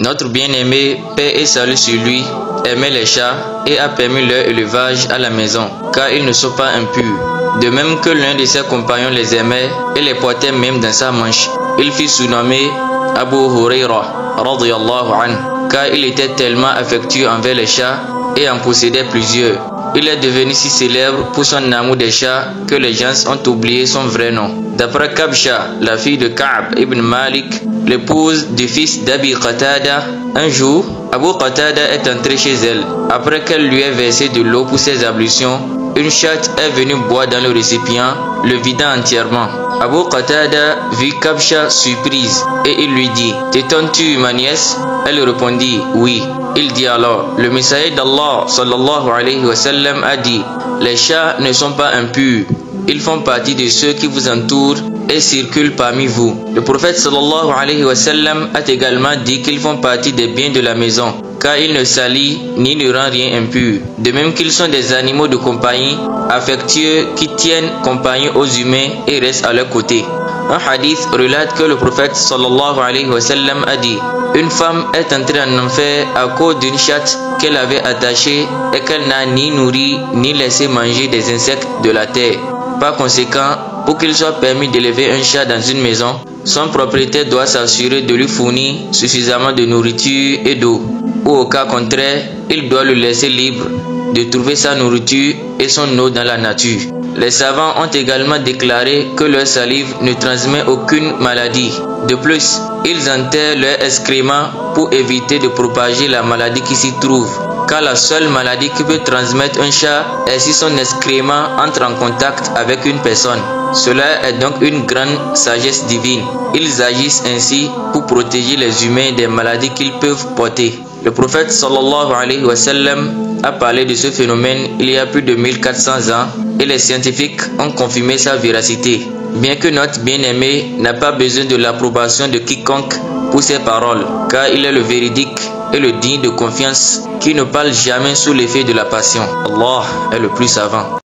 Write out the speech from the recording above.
Notre bien-aimé, paix et salut sur lui, aimait les chats et a permis leur élevage à la maison, car ils ne sont pas impurs. De même que l'un de ses compagnons les aimait et les portait même dans sa manche. Il fut surnommé Abu Huraira radiyallahu anhu, car il était tellement affectueux envers les chats et en possédait plusieurs. Il est devenu si célèbre pour son amour des chats que les gens ont oublié son vrai nom. D'après Kabsha, la fille de Ka'b ibn Malik, l'épouse du fils d'Abi Qatada, un jour, Abu Qatada est entré chez elle. Après qu'elle lui ait versé de l'eau pour ses ablutions, une chatte est venue boire dans le récipient, le vidant entièrement. Abu Qatada vit Kabsha surprise et il lui dit: « T'étonnes-tu, ma nièce ?» Elle répondit: « Oui. » Il dit alors: « Le messager d'Allah sallallahu alayhi wa sallam a dit: les chats ne sont pas impurs. Ils font partie de ceux qui vous entourent et circulent parmi vous. » Le prophète sallallahu alayhi wa sallam a également dit qu'ils font partie des biens de la maison, car ils ne salissent ni ne rendent rien impur. De même qu'ils sont des animaux de compagnie, affectueux, qui tiennent compagnie aux humains et restent à leur côté. Un hadith relate que le prophète sallallahu alayhi wa sallam a dit: une femme est entrée en enfer à cause d'une chatte qu'elle avait attachée et qu'elle n'a ni nourri ni laissé manger des insectes de la terre. Par conséquent, pour qu'il soit permis d'élever un chat dans une maison, son propriétaire doit s'assurer de lui fournir suffisamment de nourriture et d'eau, ou au cas contraire, il doit le laisser libre de trouver sa nourriture et son eau dans la nature. Les savants ont également déclaré que leur salive ne transmet aucune maladie. De plus, ils enterrent leurs excréments pour éviter de propager la maladie qui s'y trouve, car la seule maladie qui peut transmettre un chat est si son excrément entre en contact avec une personne. Cela est donc une grande sagesse divine. Ils agissent ainsi pour protéger les humains des maladies qu'ils peuvent porter. Le prophète sallallahu alayhi wa sallam a parlé de ce phénomène il y a plus de 1400 ans et les scientifiques ont confirmé sa véracité. Bien que notre bien-aimé n'a pas besoin de l'approbation de quiconque pour ses paroles, car il est le véridique et le digne de confiance qui ne parle jamais sous l'effet de la passion. Allah est le plus savant.